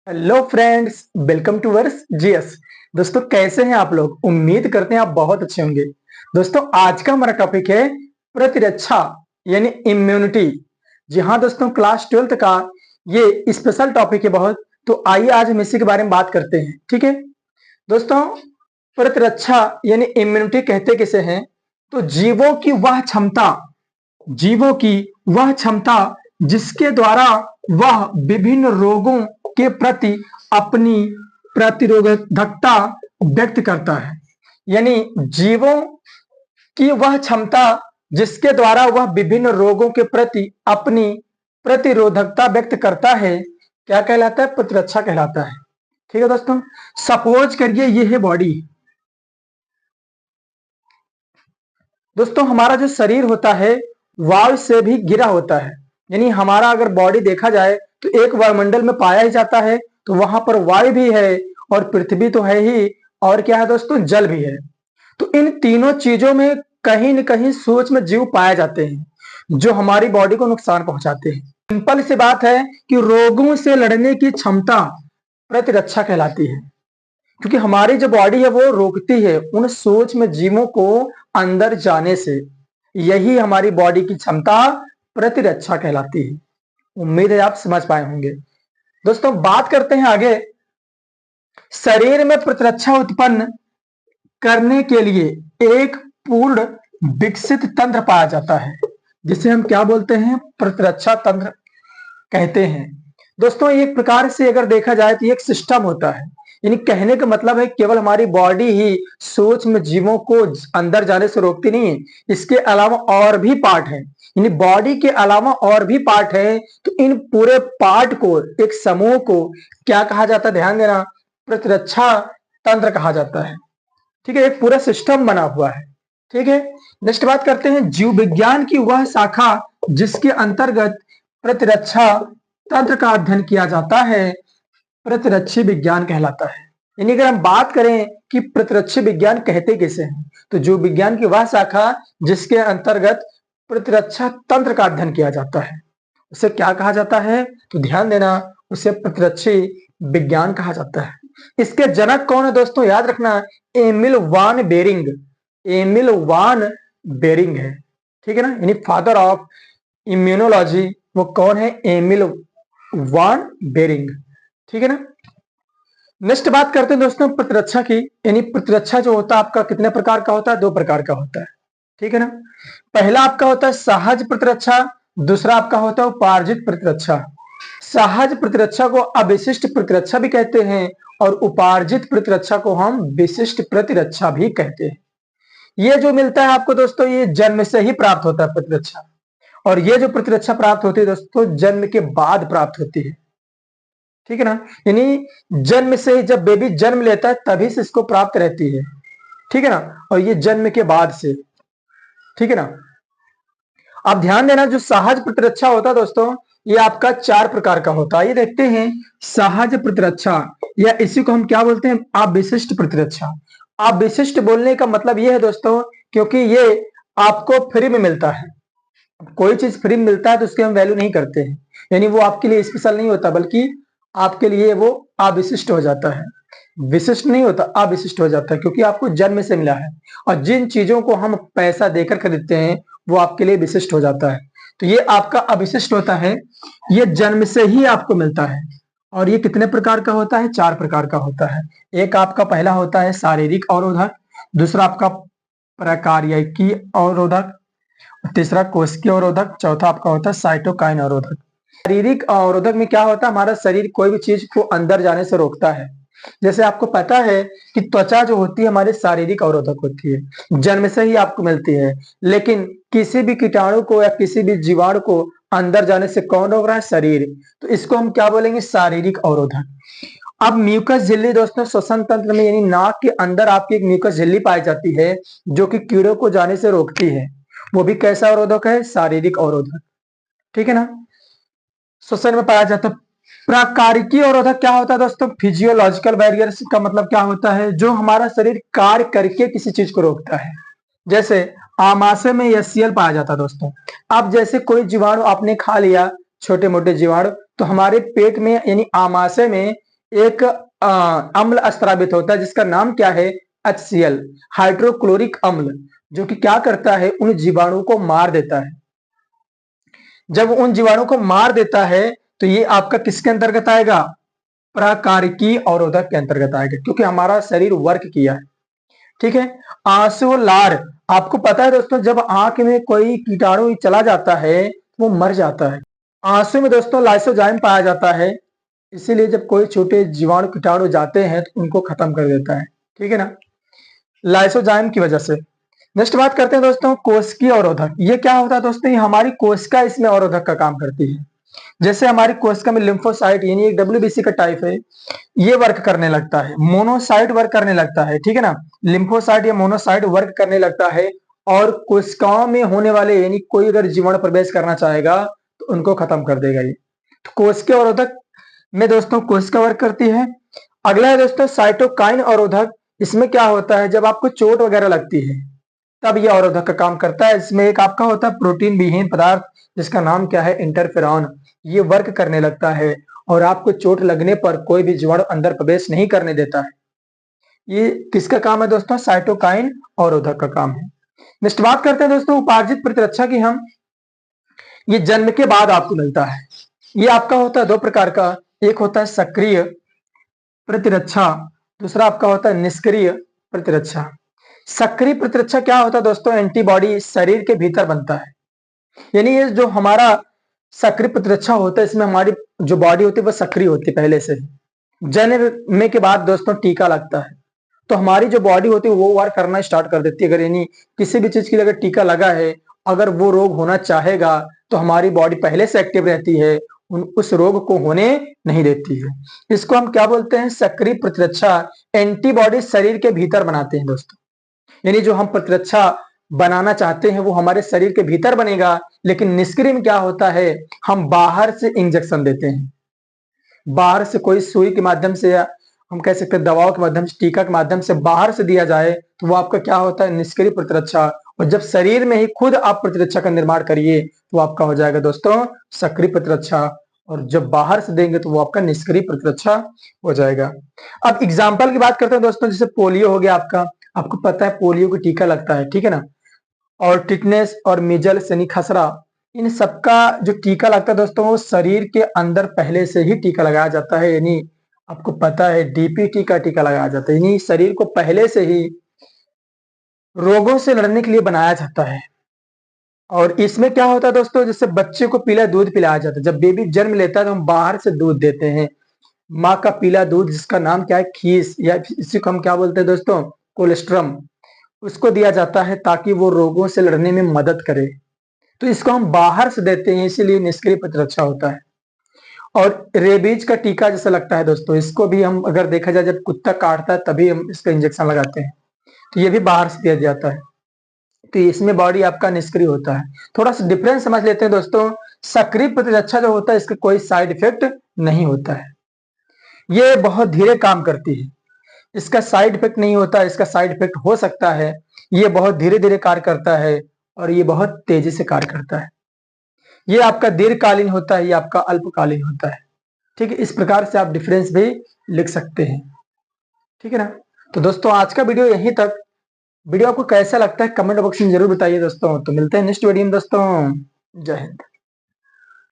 Hello friends, welcome to verse GS. दोस्तों, कैसे हैं आप लोग? उम्मीद करते हैं आप बहुत अच्छे होंगे। दोस्तों, आज का हमारा टॉपिक है प्रतिरक्षा यानी इम्यूनिटी। जी हाँ दोस्तों, क्लास 12th का ये स्पेशल टॉपिक है बहुत। तो आइए आज हम इसी के बारे में बात करते हैं, ठीक है दोस्तों। प्रतिरक्षा यानी इम्यूनिटी कहते किसे हैं? तो जीवों की वह क्षमता जिसके द्वारा वह विभिन्न रोगों के प्रति अपनी प्रतिरोधकता व्यक्त करता है। यानी जीवों की वह क्षमता जिसके द्वारा वह विभिन्न रोगों के प्रति अपनी प्रतिरोधकता व्यक्त करता है, क्या कहलाता है? प्रतिरक्षा कहलाता है। ठीक है दोस्तों, सपोज करिए ये है बॉडी। दोस्तों, हमारा जो शरीर होता है वायु से भी घिरा होता है। यानी हमारा अगर बॉडी देखा जाए तो एक वायुमंडल में पाया ही जाता है। तो वहां पर वायु भी है और पृथ्वी तो है ही, और क्या है दोस्तों? जल भी है। तो इन तीनों चीजों में कहीं न कहीं सूक्ष्म जीव पाए जाते हैं जो हमारी बॉडी को नुकसान पहुंचाते हैं। सिंपल सी बात है कि रोगों से लड़ने की क्षमता प्रतिरक्षा कहलाती है, क्योंकि हमारी जो बॉडी है वो रोकती है उन सूक्ष्म जीवों को अंदर जाने से। यही हमारी बॉडी की क्षमता प्रतिरक्षा कहलाती है। उम्मीद है आप समझ पाए होंगे। दोस्तों, बात करते हैं आगे। शरीर में प्रतिरक्षा उत्पन्न करने के लिए एक पूर्ण विकसित तंत्र पाया जाता है, जिसे हम क्या बोलते हैं? प्रतिरक्षा तंत्र कहते हैं। दोस्तों, एक प्रकार से अगर देखा जाए तो एक सिस्टम होता है। यानी कहने का मतलब है केवल हमारी बॉडी ही सूक्ष्म जीवों को अंदर जाने से रोकती नहीं है, इसके अलावा और भी पार्ट हैं। यानी बॉडी के अलावा और भी पार्ट है। तो इन पूरे पार्ट को, एक समूह को क्या कहा जाता है? ध्यान देना, प्रतिरक्षा तंत्र कहा जाता है। ठीक है, एक पूरा सिस्टम बना हुआ है। ठीक है, नेक्स्ट बात करते हैं जीव विज्ञान की वह शाखा जिसके अंतर्गत प्रतिरक्षा तंत्र का अध्ययन किया जाता है, प्रतिरक्षी विज्ञान कहलाता है। यानी अगर हम बात करें कि प्रतिरक्षी विज्ञान कहते किसे हैं, तो जीव विज्ञान की वह शाखा जिसके अंतर्गत प्रतिरक्षा तंत्र का अध्ययन किया जाता है, उसे क्या कहा जाता है? तो ध्यान देना, उसे प्रतिरक्षी विज्ञान कहा जाता है। इसके जनक कौन है दोस्तों? याद रखना, एमिल वान बेरिंग। एमिल वान बेरिंग है, ठीक है ना। यानी फादर ऑफ इम्यूनोलॉजी वो कौन है? एमिल वान बेरिंग, ठीक है ना। नेक्स्ट बात करते हैं दोस्तों प्रतिरक्षा की। यानी प्रतिरक्षा जो होता है आपका कितने प्रकार का होता है? 2 प्रकार का होता है, ठीक है ना। पहला आपका होता है सहज प्रतिरक्षा, दूसरा आपका होता है उपार्जित प्रतिरक्षा। सहज प्रतिरक्षा को अविशिष्ट प्रतिरक्षा भी कहते हैं और उपार्जित प्रतिरक्षा को हम विशिष्ट प्रतिरक्षा भी कहते हैं। ये जो मिलता है आपको दोस्तों, ये जन्म से ही प्राप्त होता है प्रतिरक्षा। और ये जो प्रतिरक्षा प्राप्त होती है दोस्तों, जन्म के बाद प्राप्त होती है, ठीक है ना। यानी जन्म से ही, जब बेबी जन्म लेता है तभी से इसको प्राप्त रहती है, ठीक है ना। और ये जन्म के बाद से, ठीक है ना। आप ध्यान देना, जो सहज प्रतिरक्षा होता है दोस्तों, ये आपका 4 प्रकार का होता है। ये देखते हैं सहज प्रतिरक्षा, या इसी को हम क्या बोलते हैं? अविशिष्ट प्रतिरक्षा। अविशिष्ट बोलने का मतलब ये है दोस्तों, क्योंकि ये आपको फ्री में मिलता है। कोई चीज फ्री में मिलता है तो उसकी हम वैल्यू नहीं करते हैं। यानी वो आपके लिए स्पेशल नहीं होता, बल्कि आपके लिए वो अविशिष्ट हो जाता है। विशिष्ट नहीं होता, अविशिष्ट हो जाता है, क्योंकि आपको जन्म से मिला है। और जिन चीजों को हम पैसा देकर खरीदते हैं वो आपके लिए विशिष्ट हो जाता है। तो ये आपका अविशिष्ट होता है, ये जन्म से ही आपको मिलता है। और ये कितने प्रकार का होता है? 4 प्रकार का होता है। एक आपका पहला होता है शारीरिक अवरोधक, दूसरा आपका प्रकार्यकी अवरोधक, तीसरा कोशिकीय अवरोधक, चौथा आपका होता है साइटोकाइन अवरोधक। शारीरिक अवरोधक में क्या होता है? हमारा शरीर कोई भी चीज को अंदर जाने से रोकता है। जैसे आपको पता है कि त्वचा जो होती है हमारी शारीरिक अवरोधक होती है, जन्म से ही आपको मिलती है। लेकिन किसी भी कीटाणु को या किसी भी जीवाणु को अंदर जाने से कौन रोक रहा है? शरीर। तो इसको हम क्या बोलेंगे? शारीरिक अवरोधक। अब म्यूकस झिल्ली दोस्तों, श्वसन तंत्र में यानी नाक के अंदर आपकी एक म्यूकस झिल्ली पाई जाती है जो कि कीड़ों को जाने से रोकती है। वो भी कैसा अवरोधक है? शारीरिक अवरोधक, ठीक है ना। श्वसन में पाया जाता है। प्राकारिकी अवरोधक क्या होता है दोस्तों? फिजियोलॉजिकल बैरियर का मतलब क्या होता है? जो हमारा शरीर कार्य करके किसी चीज को रोकता है। जैसे आमाशय में एचसीएल पाया जाता है दोस्तों। अब जैसे कोई जीवाणु आपने खा लिया, छोटे मोटे जीवाणु, तो हमारे पेट में यानी आमाशय में एक अम्ल स्रावित होता है जिसका नाम क्या है, HCl, हाइड्रोक्लोरिक अम्ल, जो कि क्या करता है, उन जीवाणु को मार देता है। जब उन जीवाणु को मार देता है तो ये आपका किसके अंतर्गत आएगा, प्रकारिकी अवरोधक के अंतर्गत आएगा, क्योंकि हमारा शरीर वर्क किया है। ठीक है। आंसू लार, आपको पता है दोस्तों, जब आंख में कोई कीटाणु चला जाता है वो मर जाता है। आंसू में दोस्तों लाइसोजाइम पाया जाता है, इसीलिए जब कोई छोटे जीवाणु कीटाणु जाते हैं तो उनको खत्म कर देता है। ठीक है ना, लाइसोजाइम की वजह से। नेक्स्ट बात करते हैं दोस्तों कोशिकीय अवरोधक। ये क्या होता है दोस्तों, ये हमारी कोशिका इसमें अवरोधक का काम करती है। जैसे हमारी कोशिका में लिम्फोसाइट यानी एक WBC का टाइप है, ये वर्क करने लगता है, मोनोसाइट वर्क करने लगता है। ठीक है ना, लिम्फोसाइट या मोनोसाइट वर्क करने लगता है और कोशिकाओं में होने वाले यानी कोई अगर जीवाणु प्रवेश करना चाहेगा तो उनको खत्म कर देगा ये। तो कोशिकीय अवरोधक में दोस्तों कोशिका वर्क करती है। अगला है दोस्तों साइटोकाइन अवरोधक। इसमें क्या होता है, जब आपको चोट वगैरह लगती है तब यह अवरोधक का काम करता है। इसमें एक आपका होता है प्रोटीन विहीन पदार्थ जिसका नाम क्या है, इंटरफेरॉन। ये वर्क करने लगता है और आपको चोट लगने पर कोई भी जीवाणु अंदर प्रवेश नहीं करने देता है। ये किसका काम है दोस्तों, साइटोकाइन अवरोधक का काम है। नेक्स्ट बात करते हैं दोस्तों उपार्जित प्रतिरक्षा की हम। ये जन्म के बाद आपको मिलता है। ये आपका होता है दो प्रकार का, एक होता है सक्रिय प्रतिरक्षा, दूसरा आपका होता है निष्क्रिय प्रतिरक्षा। सक्रिय प्रतिरक्षा क्या होता है दोस्तों, एंटीबॉडी शरीर के भीतर बनता है। यानी ये जो हमारा सक्रिय प्रतिरक्षा होता है, इसमें हमारी जो बॉडी होती है वो सक्रिय होती है पहले से ही। जन्म के बाद दोस्तों टीका लगता है तो हमारी जो बॉडी होती है वो वार करना स्टार्ट कर देती है। अगर यानी किसी भी चीज के लिए अगर टीका लगा है, अगर वो रोग होना चाहेगा तो हमारी बॉडी पहले से एक्टिव रहती है, उस रोग को होने नहीं देती है। इसको हम क्या बोलते हैं, सक्रिय प्रतिरक्षा। एंटीबॉडी शरीर के भीतर बनाते हैं दोस्तों, यानी जो हम प्रतिरक्षा बनाना चाहते हैं वो हमारे शरीर के भीतर बनेगा। लेकिन निष्क्रिय में क्या होता है, हम बाहर से इंजेक्शन देते हैं, बाहर से कोई सुई के माध्यम से या हम कह सकते हैं दवाओं के माध्यम से, टीका के माध्यम से बाहर से दिया जाए तो वो आपका क्या होता है, निष्क्रिय प्रतिरक्षा। और जब शरीर में ही खुद आप प्रतिरक्षा का निर्माण करिए तो आपका हो जाएगा दोस्तों सक्रिय प्रतिरक्षा, और जब बाहर से देंगे तो वो आपका निष्क्रिय प्रतिरक्षा हो जाएगा। अब एग्जाम्पल की बात करते हैं दोस्तों, जैसे पोलियो हो गया आपका, आपको पता है पोलियो को टीका लगता है। ठीक है ना, और टिटनेस और मिजल्स यानी खसरा, इन सबका जो टीका लगता है दोस्तों वो शरीर के अंदर पहले से ही टीका लगाया जाता है। यानी आपको पता है DPT का टीका लगाया जाता है, यानी शरीर को पहले से ही रोगों से लड़ने के लिए बनाया जाता है। और इसमें क्या होता है दोस्तों, जैसे बच्चे को पीला दूध पिलाया जाता है, जब बेबी जन्म लेता है तो हम बाहर से दूध देते हैं, माँ का पीला दूध जिसका नाम क्या है, खीस, या इसी को हम क्या बोलते हैं दोस्तों, कोलेस्ट्रम, उसको दिया जाता है ताकि वो रोगों से लड़ने में मदद करे। तो इसको हम बाहर से देते हैं, इसीलिए निष्क्रिय प्रतिरक्षा होता है। और रेबीज का टीका जैसा लगता है दोस्तों, इसको भी हम अगर देखा जाए जब कुत्ता काटता है तभी हम इसका इंजेक्शन लगाते हैं, तो ये भी बाहर से दिया जाता है। तो इसमें बॉडी आपका निष्क्रिय होता है। थोड़ा सा डिफरेंस समझ लेते हैं दोस्तों। सक्रिय प्रतिरक्षा जो होता है इसका कोई साइड इफेक्ट नहीं होता है, ये बहुत धीरे काम करती है, इसका साइड इफेक्ट नहीं होता, इसका साइड इफेक्ट हो सकता है। ये बहुत धीरे धीरे कार्य करता है और ये बहुत तेजी से कार्य करता है। ये आपका दीर्घकालीन होता है, ये आपका अल्पकालीन होता है। ठीक है, इस प्रकार से आप डिफरेंस भी लिख सकते हैं। ठीक है ना, तो दोस्तों आज का वीडियो यहीं तक। वीडियो आपको कैसा लगता है कमेंट बॉक्स में जरूर बताइए दोस्तों। तो मिलते हैं नेक्स्ट वीडियो में दोस्तों। जय हिंद।